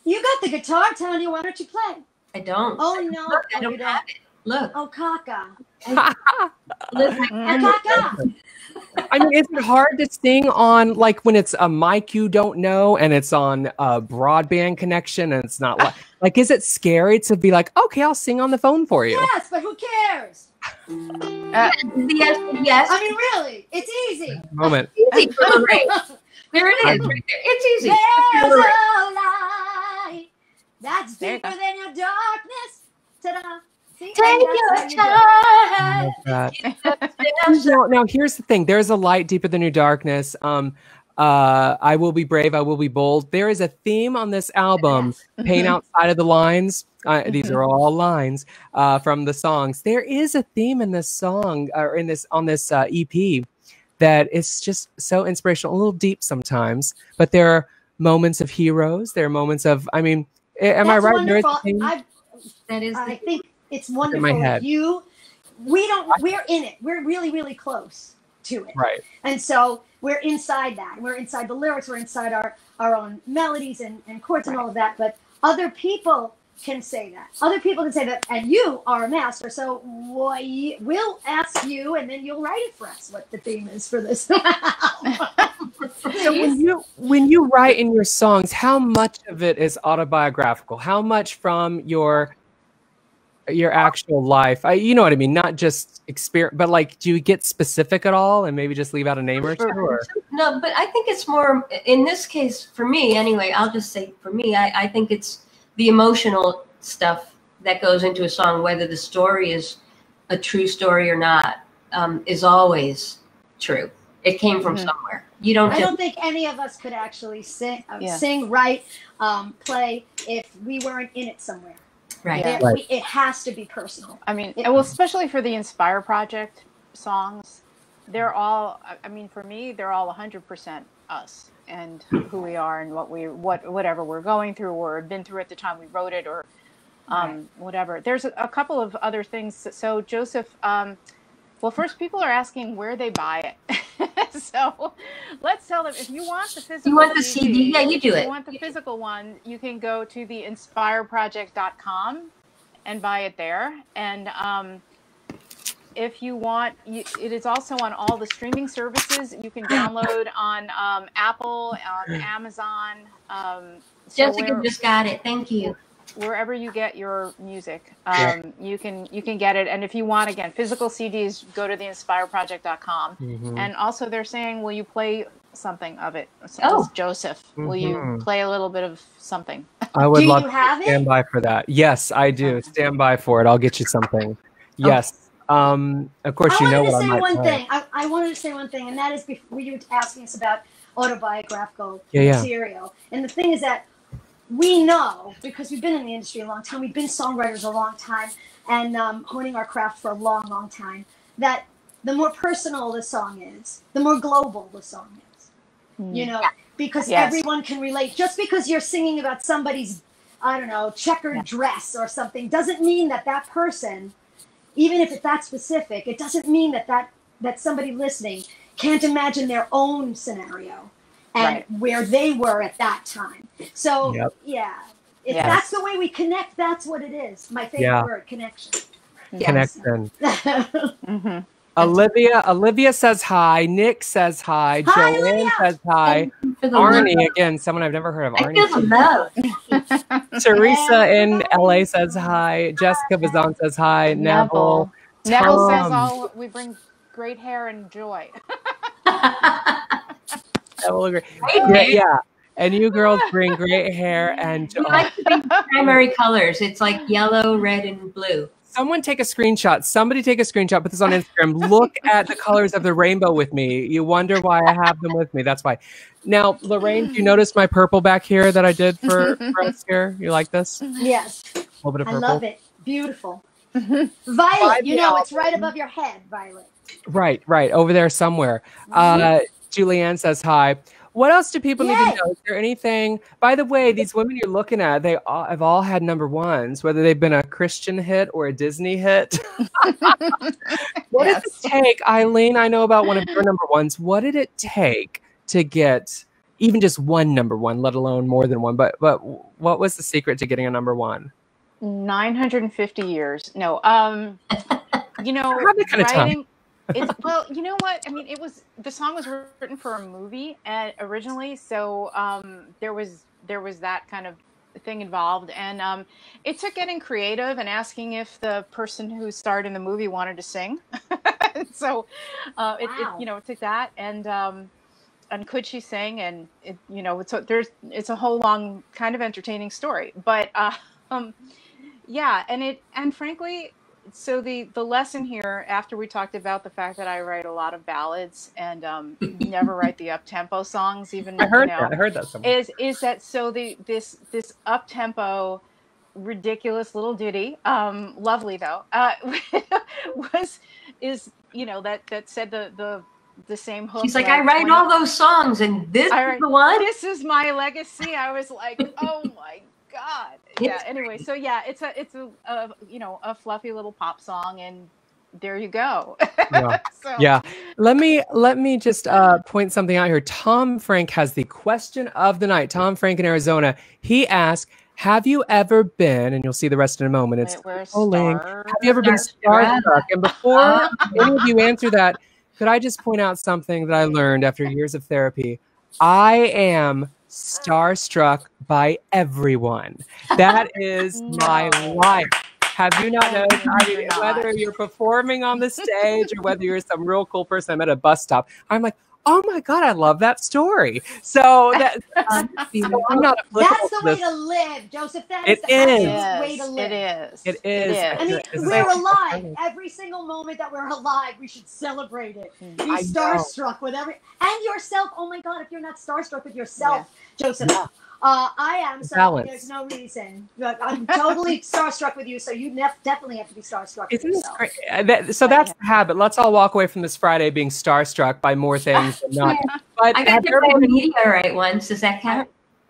You got the guitar, Tanya. Why don't you play? I don't. Oh, no. Look, I don't have it. Look. Oh, caca. Caca. I mean, is it hard to sing on, like, when it's a mic you don't know and it's on a broadband connection and it's not like, is it scary to be like, okay, I'll sing on the phone for you? Yes, but who cares? Yes. I mean, really, it's easy. Moment. It's easy for Lorraine. There it is, right there. It's easy. There's a light that's deeper than your darkness. Ta-da. See? Take your time. Now, here's the thing. There's a light deeper than your darkness. I will be brave. I will be bold. There is a theme on this album. Pain outside of the lines. These are all lines from the songs. There is a theme in this song, or on this EP, that is just so inspirational. A little deep sometimes, but there are moments of heroes. There are moments of. I mean, am I right? Wonderful. I think it's wonderful. In my head. We're in it. We're really, really close to it. Right. And so we're inside that. We're inside the lyrics. We're inside our own melodies and chords and all of that. But other people can say that. Other people can say that. And you are a master. So we'll ask you, and then you'll write it for us, what the theme is for this. So when you write in your songs, how much of it is autobiographical? How much from your actual life? You know what I mean? Not just experience, but like, do you get specific at all and maybe just leave out a name or two? Or? No, but I think it's more, in this case, for me anyway, I'll just say for me, I think it's the emotional stuff that goes into a song, whether the story is a true story or not, is always true. It came from somewhere. You don't. I don't think any of us could actually sing, write, play if we weren't in it somewhere. Right. It has to be personal. I mean, well, especially for the Inspire Project songs, they're all, I mean, for me, they're all 100% us and who we are and whatever we're going through or been through at the time we wrote it or whatever. There's a couple of other things. So Joseph, well, first people are asking where they buy it. So let's tell them, if you want the physical You want the CD? Yeah, you do it. If you want the physical one, you can go to the inspireproject.com and buy it there. And if you want, it is also on all the streaming services. You can download on Apple, on Amazon. Jessica just got it. Thank you. Wherever you get your music, you can get it. And if you want, again, physical CDs, go to the inspireproject.com. And also they're saying, will you play something of it? Joseph, will you play a little bit of something? I would love to stand by for that. Yes, I do. Stand by for it. I'll get you something. Yes. Of course, you know what I might play. I wanted to say one thing, and that is before you were asking us about autobiographical material. And the thing is that we know, because we've been in the industry a long time, we've been songwriters a long time, and honing our craft for a long, long time, that the more personal the song is, the more global the song is. You know, because everyone can relate. Just because you're singing about somebody's, I don't know, checkered dress or something, doesn't mean that that person, even if it's that specific, it doesn't mean that somebody listening can't imagine their own scenario and where they were at that time. So, if that's the way we connect, that's what it is. My favorite word, connection. Connection. Olivia says hi. Nick says hi. Joanne says hi. Arnie, again, someone I've never heard of. Arnie. Teresa in LA says hi. Jessica Bazan says hi. Neville says we bring great hair and joy. I will agree. And you girls bring great hair and joy. We like to bring primary colors. It's like yellow, red, and blue. Someone take a screenshot. Somebody take a screenshot. Put this on Instagram. Look at the colors of the rainbow with me. You wonder why I have them with me. That's why. Now, Lorraine, do you notice my purple back here that I did for us here? You like this? Yes. A little bit of purple. I love it. Beautiful. Violet, it's right above your head, Violet. Right. Over there somewhere. Julianne says hi. What else do people need to know? Is there anything? By the way, these women you're looking at, they have all had number ones, whether they've been a Christian hit or a Disney hit. What does it take, Eileen? I know about one of your number ones. What did it take to get even just one number one, let alone more than one? But what was the secret to getting a number one? 950 years. No, writing. Well, you know what? I mean, the song was written for a movie originally, so there was that kind of thing involved, and it took getting creative and asking if the person who starred in the movie wanted to sing. So it took that, and could she sing? And it's a whole long kind of entertaining story, but and frankly. So the lesson here, after we talked about the fact that I write a lot of ballads and never write the up-tempo songs, even I heard that somewhere. Is that so? This up-tempo, ridiculous little ditty, lovely though, that said the same hook. She's like, I write all those songs, and this is the one. This is my legacy. I was like, oh my God. Yeah. Anyway, so it's a fluffy little pop song, and there you go. Let me just point something out here. Tom Frank has the question of the night. Tom Frank in Arizona. He asked, have you ever been, and you'll see the rest in a moment. It's polling. Have you ever been starstruck? And before any of you answer that, could I just point out something that I learned after years of therapy? I am starstruck by everyone. That is my life. Have you not noticed? Whether you're performing on the stage or whether you're some real cool person I'm at a bus stop, I'm like, Oh my God, I love that story. So that I'm not applicable That's the to way this. to live, Joseph. That It is the is. absolute way to live. It is. It is. I mean, It's we're like- alive. Every single moment that we're alive, we should celebrate it. Be I know. starstruck with and yourself. Oh my God, if you're not starstruck with yourself, Joseph, I am. So Balance. there's no reason. I'm totally starstruck with you. So you definitely have to be starstruck with Isn't this yourself. great? So that's the habit. Let's all walk away from this Friday being starstruck by more things than not. But I got hit by a meteorite once. Does that count?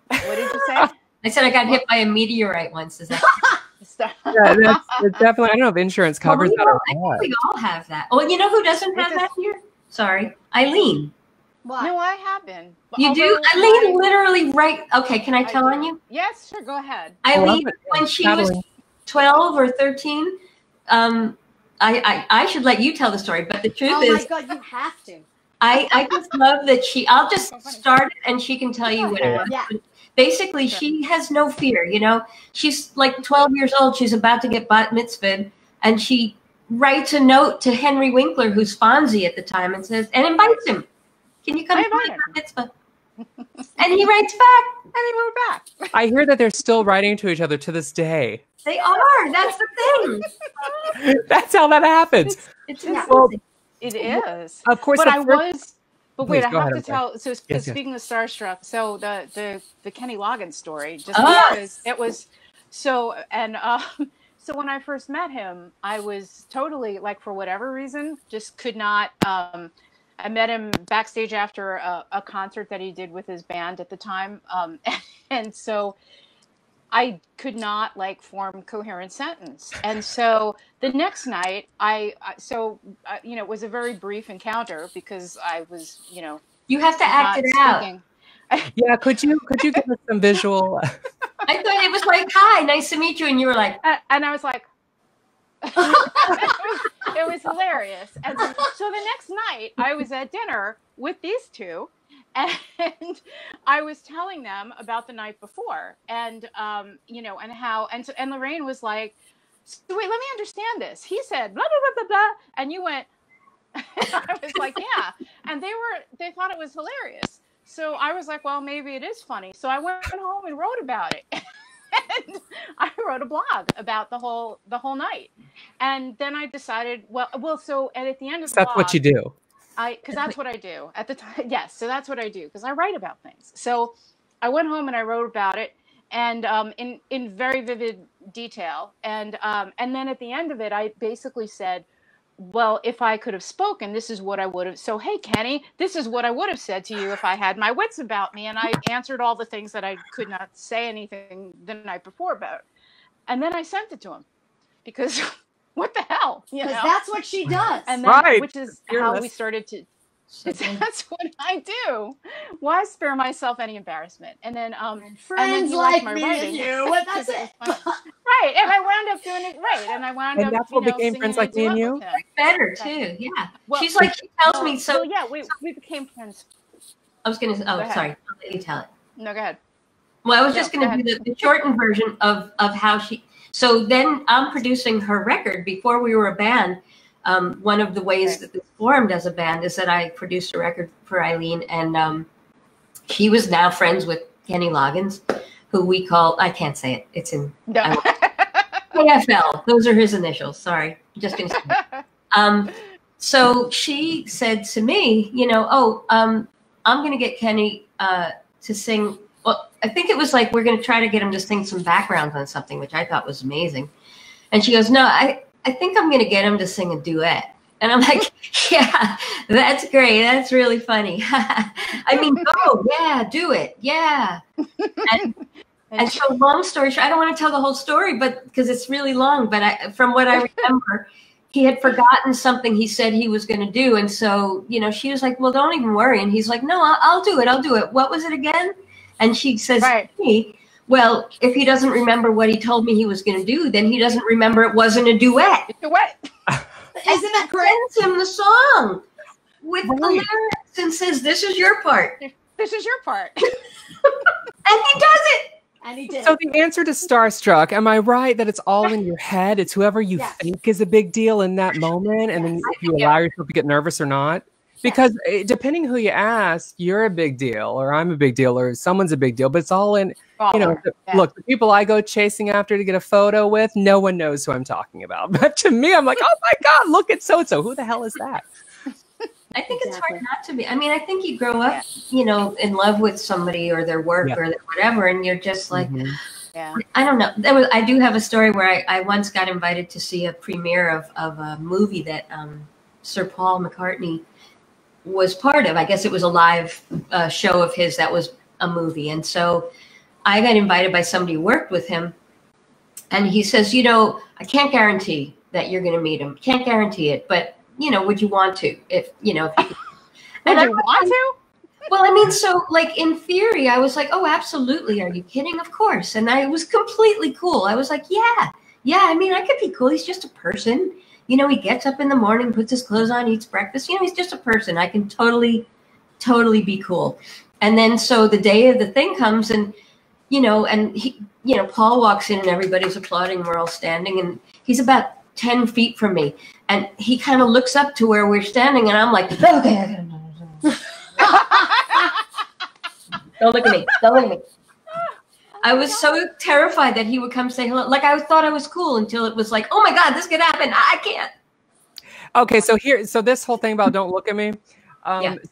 What did you say? I said I got hit by a meteorite once. Does that count? yeah, it's definitely. I don't know if insurance covers that or I not. think we all have that. Oh, you know who doesn't have that here? Sorry, Eileen. What? No, I haven't. You do? Eileen literally okay, can I tell on you? Yes, sure, go ahead. Eileen, when she was 12 or 13, I should let you tell the story, but the truth is, my God, you have to. I just love that I'll just start it and she can tell you what it was. Yeah. Basically, she has no fear, you know. She's like 12 years old. She's about to get bat mitzvahed, and she writes a note to Henry Winkler, who's Fonzie at the time, and invites him. Can you come to my bat mitzvah? And he writes back, and they wrote back. I hear that they're still writing to each other to this day. They are. That's the thing. That's how that happens. It's It is. Of course, but Please, wait, I go have ahead, to tell. So yes. speaking of starstruck, so the Kenny Loggins story, just Oh. because it was so, and so when I first met him, I was totally like, for whatever reason, just could not. I met him backstage after a concert that he did with his band at the time, and so I could not like form coherent sentence. And so the next night it was a very brief encounter because I was, You have to act it out. Yeah, could you give us some visual? I thought it was like, "Hi, nice to meet you," and you were like, and I was like, it was hilarious. And so the next night I was at dinner with these two, and I was telling them about the night before, and and how, and Lorraine was like, so wait, let me understand this. He said blah blah blah blah blah, and you went. I was like, yeah, and they thought it was hilarious. So I was like, well, maybe it is funny. So I went home and wrote about it. And I wrote a blog about the whole night. And then I decided, and at the end of the blog, That's what you do. Because that's what I do at the time. Yes, so that's what I do, because I write about things. So I went home and I wrote about it, and in very vivid detail. And then at the end of it, I basically said, well, if I could have spoken, this is what I would have. So, hey, Kenny, this is what I would have said to you if I had my wits about me. And I answered all the things that I could not say anything the night before about. And then I sent it to him because what the hell? Because that's what she does. And then, Right. Which is how we started to. That's what I do. Why spare myself any embarrassment? And then, friends like me and you. That's it. Right, and I wound up doing it right, and I wound up. And that's what became Friends Like Me and You. Better too, yeah. Well, She's like, she tells me so. Well, yeah, we became friends. I was gonna. Oh, ahead. sorry. I'll let you tell it. No, go ahead. Well, I was just gonna do the shortened version of how she. So then I'm producing her record before we were a band. One of the ways that this formed as a band is that I produced a record for Eileen, and she was now friends with Kenny Loggins, who we call, I can't say it. It's in AFL. Those are his initials. Sorry. Just going to say so she said to me, I'm going to get Kenny to sing. Well, I think it was like, we're going to try to get him to sing some backgrounds on something, which I thought was amazing. And she goes, no, I think I'm going to get him to sing a duet. And I'm like, yeah, that's great. That's really funny. I mean, go, yeah, do it. Yeah. And so long story short, I don't want to tell the whole story, but because it's really long, but from what I remember, he had forgotten something he said he was going to do. And so, she was like, well, don't even worry. And he's like, no, I'll do it. I'll do it. What was it again? And she says to me, well, if he doesn't remember what he told me he was going to do, then he doesn't remember it wasn't a duet. Isn't that great? Sends him the song with the lyrics and says, this is your part. This is your part. And he does it. And he did. So the answer to starstruck, am I right that it's all in your head? It's whoever you think is a big deal in that moment, and then if you allow yourself to get nervous or not. Because depending who you ask, you're a big deal, or I'm a big deal, or someone's a big deal. But it's all in, you know. Look, the people I go chasing after to get a photo with, no one knows who I'm talking about. But to me, I'm like, oh my God, look at so and so. Who the hell is that? I think it's hard not to be. I mean, I think you grow up, you know, in love with somebody or their work or whatever, and you're just like, I don't know. I do have a story where I once got invited to see a premiere of a movie that Sir Paul McCartney was part of. I guess it was a live show of his that was a movie. And so I got invited by somebody who worked with him. And he says, you know, I can't guarantee that you're going to meet him. Can't guarantee it. But, you know, would you want to? If, you know, if you could. Would you want to? Well, I mean, so like in theory, I was like, oh, absolutely. Are you kidding? Of course. And I was completely cool. I was like, yeah, I mean, I could be cool. He's just a person. You know, he gets up in the morning, puts his clothes on, eats breakfast. You know, he's just a person. I can totally be cool. And then so the day of the thing comes and, you know, and he, you know, Paul walks in and everybody's applauding. We're all standing and he's about 10 feet from me. And he kind of looks up to where we're standing and I'm like, okay. Don't look at me. Don't look at me. I was so terrified that he would come say hello. Like I thought I was cool until it was like, oh my God, this could happen. I can't. Okay, so this whole thing about don't look at me.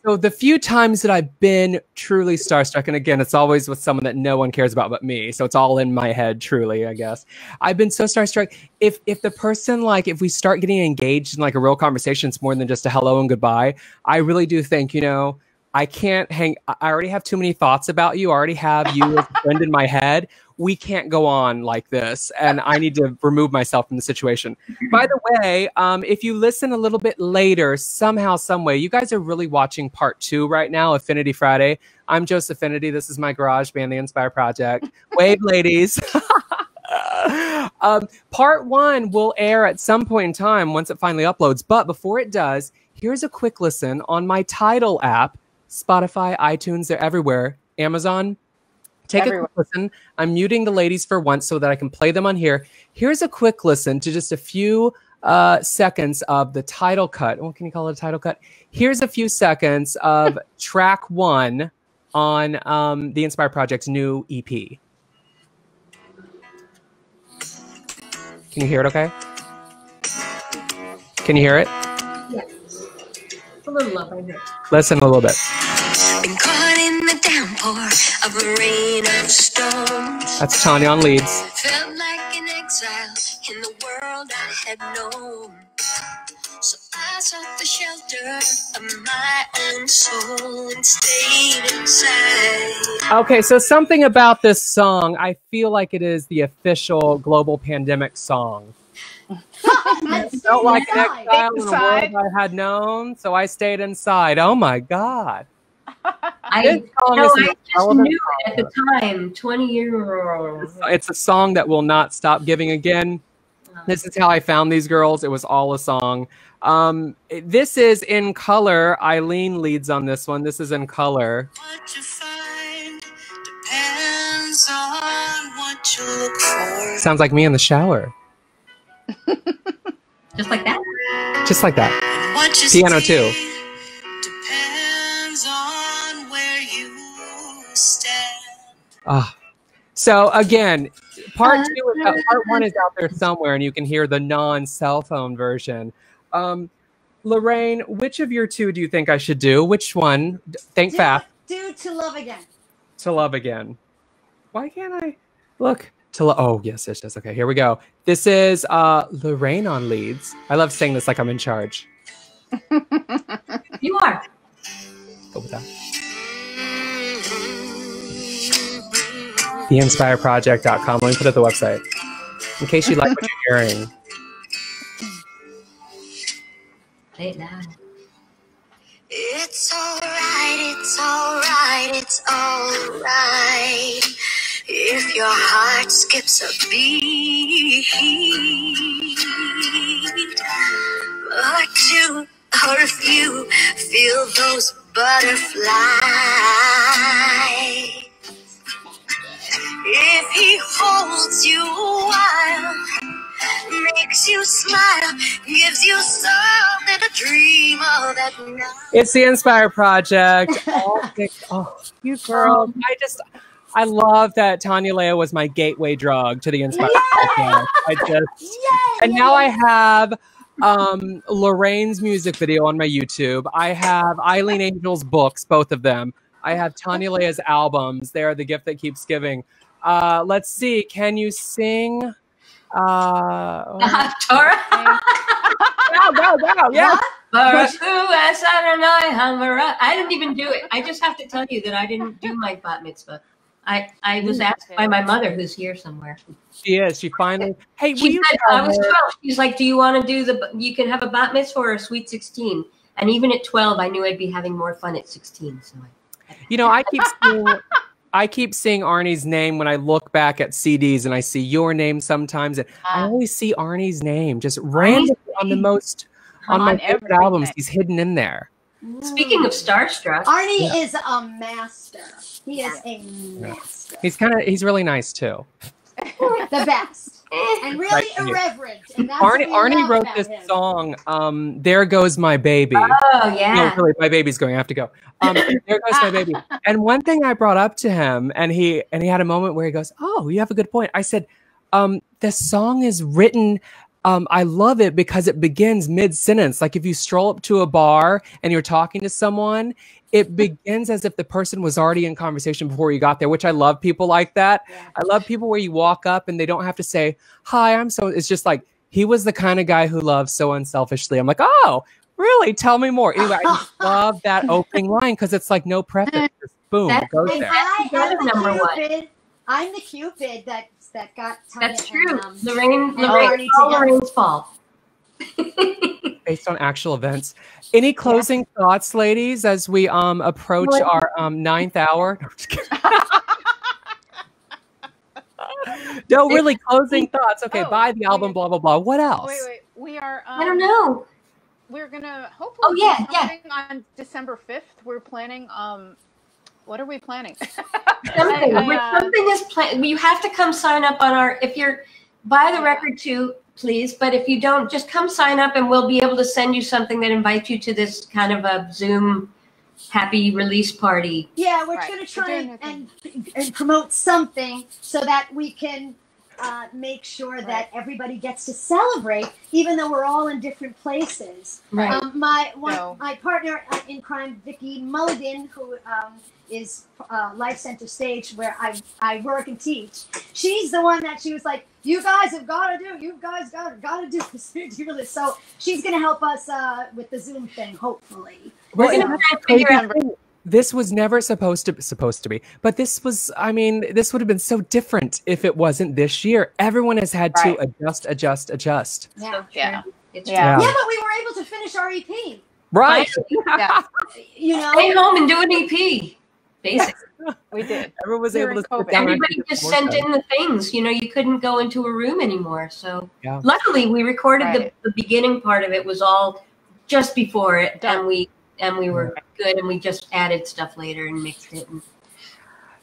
So the few times that I've been truly starstruck, and again, it's always with someone that no one cares about but me. So it's all in my head, truly, I guess. I've been so starstruck. If the person, like, if we start getting engaged in like a real conversation, it's more than just a hello and goodbye. I really do think, you know, I can't hang. I already have too many thoughts about you. I already have you as a friend in my head. We can't go on like this. And I need to remove myself from the situation. By the way, if you listen a little bit later, somehow, some way, you guys are really watching part 2 right now, Affinity Friday. I'm Joseph Finity. This is my garage band, The Inspire Project. Wave, ladies. Part 1 will air at some point in time once it finally uploads. But before it does, here's a quick listen on my Tidal app. Spotify, iTunes, they're everywhere. Amazon, take a quick listen. I'm muting the ladies for once so that I can play them on here. Here's a quick listen to just a few seconds of the title cut. Oh, can you call it a title cut? Here's a few seconds of track 1 on the Inspire Project's new EP. Can you hear it okay? Can you hear it? Yeah. A little love right here. Listen a little bit. Been caught in the downpour of a rain of storms. That's Tanya on leads. Felt like an exile in the world I had known. So I sought the shelter of my own soul and stayed inside. Okay, so something about this song, I feel like it is the official global pandemic song. Felt like an exile in a world I had known, so I stayed inside. Oh my God. I just knew it at the time, 20 years. It's a song that will not stop giving again. This is how I found these girls. It was all a song. This is In Color. Eileen leads on this one. This is In Color. What you find depends on what you look for. Sounds like me in the shower. Just like that? Just like that. Piano too. Depends on where you stand. So again, part 1 is out there somewhere, and you can hear the non-cell phone version. Lorraine, which of your 2 do you think I should do? Which one? Think fast. Do To Love Again. To Love Again. Why can't I look? Oh, yes. Okay, here we go. This is Lorraine on leads. I love saying this like I'm in charge. You are. Go with that. TheInspireProject.com. Let me put it at the website. In case you like what you're hearing. Play it loud. It's alright, it's alright, it's alright. If your heart skips a beat, or if you feel those butterflies, if he holds you a while, maybe makes you smile, gives you something to dream of at night. It's the Inspire Project. Oh, you girls. I love that Tanya Leah was my gateway drug to the Inspire Project. And now I have Lorraine's music video on my YouTube. I have Eileen Angel's books, both of them. I have Tanya Leah's albums. They are the gift that keeps giving. Let's see. Can you sing? Tora? Wow. Yeah. I didn't even do it. I just have to tell you that I didn't do my bat mitzvah. I was asked by my mother, who's here somewhere. She is. She finally. Hey, she said, I was 12. She's like, do you want to do you can have a bat mitzvah or a sweet 16? And even at 12, I knew I'd be having more fun at 16. So I keep seeing Arnie's name when I look back at CDs, and I see your name sometimes, and I always see Arnie's name just randomly on my favorite albums. He's hidden in there. Speaking of starstruck, Arnie is a master. He is a master. He's really nice too. The best. And really irreverent. And that's Arnie wrote this song, There Goes My Baby. Oh, yeah. No, really, my baby's going. I have to go. There Goes My Baby. And one thing I brought up to him, and he had a moment where he goes, oh, you have a good point. I said, the song is written, I love it because it begins mid-sentence. Like if you stroll up to a bar and you're talking to someone, it begins as if the person was already in conversation before you got there, which I love people like that. Yeah. I love people where you walk up and they don't have to say, hi, it's just like, he was the kind of guy who loves so unselfishly. I'm like, oh, really? Tell me more. Anyway, I just love that opening line because it's like no preface. Just boom, it goes there. I'm the Cupid that got Tanya. That's true. Lorraine's fault. Based on actual events. Any closing thoughts, ladies, as we approach our 9th hour? No, really, closing thoughts. Okay, buy the album, blah, blah, blah. What else? Wait. We are... I don't know. We're going to hopefully do something on December 5th. We're planning... what are we planning? Something is planned. You have to come sign up on our... If you're... Buy the record too, please. But if you don't, just come sign up and we'll be able to send you something that invites you to this kind of a Zoom happy release party. Yeah, we're going to try and promote something so that we can make sure that everybody gets to celebrate, even though we're all in different places. Right. My partner in crime, Vicki Mulligan, who is Life Center Stage, where I work and teach. She's the one that she was like, you guys have got to do. You guys got to do this. So she's going to help us with the Zoom thing, hopefully. We're going to figure out. This was never supposed to be, but this was, this would have been so different if it wasn't this year. Everyone has had to adjust. Yeah. Yeah. But we were able to finish our EP. Right. Yeah. Stay home and do an EP. Basically. We did. Everyone was able to sit down. Everybody just sent in the things. You couldn't go into a room anymore. So luckily we recorded the beginning part of it was all just before it, and we were good, and we just added stuff later and mixed it.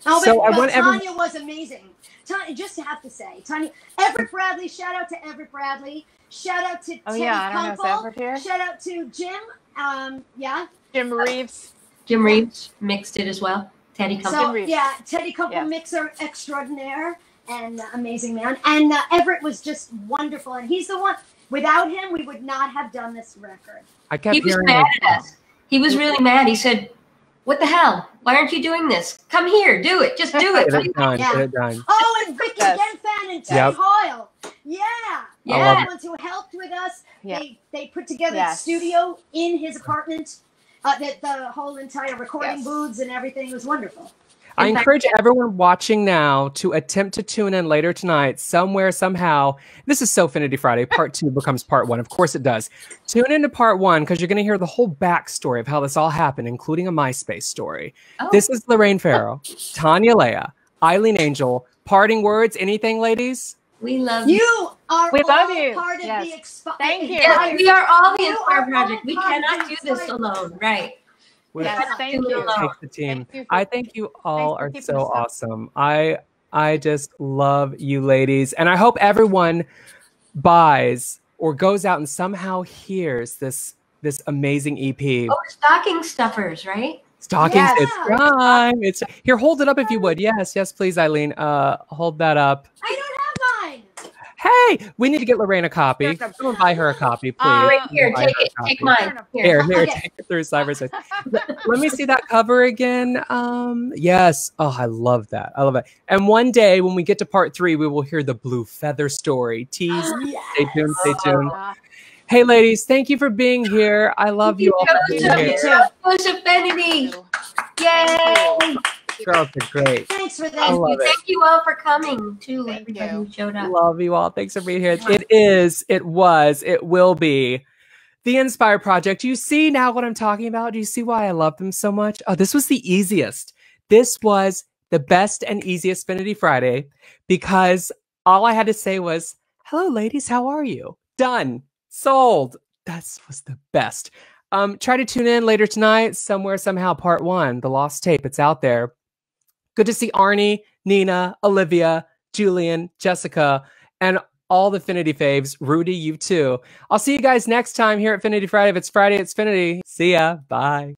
Tanya was amazing. Tanya, just have to say, Tanya, Everett Bradley, shout out to Everett Bradley. Shout out to Teddy Kumpel. Shout out to Jim. Jim Reeves. Jim Reeves mixed it as well. Teddy Kumpel. Teddy Kumpel, mixer extraordinaire and amazing man. And Everett was just wonderful. And he's the one, without him, we would not have done this record. He was mad at us. He was really mad. He said, what the hell? Why aren't you doing this? Come here, do it. Just do it. Get it done. Oh, and Vicky Genfan and Ted Hoyle. Yeah. The ones who helped with us. Yeah. They put together the studio in his apartment. The whole entire recording booths and everything was wonderful. I encourage everyone watching now to attempt to tune in later tonight, somewhere, somehow. This is So Finity Friday. Part 2 becomes Part 1. Of course it does. Tune into Part 1 because you're going to hear the whole backstory of how this all happened, including a MySpace story. Oh. This is Lorraine Farrow, Tanya Leah, Eileen Angel. Parting words, anything, ladies? We love you. We love you. Part of the Thank you. Yes, we are all the Inspire Project. We cannot do this alone. Right. Thank you. The team. I think you all are so awesome. I just love you ladies. And I hope everyone buys or goes out and somehow hears this amazing EP. Oh, stocking stuffers, right? Stockings, Yes. it's time. It's here. Hold it up if you would. Yes, please, Eileen. Hold that up. I don't have mine. Hey, we need to get Lorraine a copy. Someone buy her a copy, please. Right here, Buy take her a it. copy. Take mine. Here, Okay. take it through cyberspace. Let me see that cover again. Yes. Oh, I love that. I love it. And one day when we get to part 3, we will hear the Blue Feather story. Tease. Yes. Stay tuned. Stay tuned. Uh, Hey, ladies, thank you for being here. I love you all for being here. Joseph Benedy. Yay! Girls are great. Thanks for I that. love it. Thank you all for coming, too, Thank everybody you. who showed up. Love you all. Thanks for being here. It is, it was, it will be the Inspire Project. Do you see now what I'm talking about? Do you see why I love them so much? Oh, this was the easiest. This was the best and easiest Finity Friday because all I had to say was, hello, ladies, how are you? Done. Sold. That was the best. Try to tune in later tonight, somewhere, somehow, part 1, the lost tape. It's out there. Good to see Arnie, Nina, Olivia, Julian, Jessica, and all the Finity faves. Rudy, you too. I'll see you guys next time here at Finity Friday. If it's Friday, it's Finity. See ya. Bye.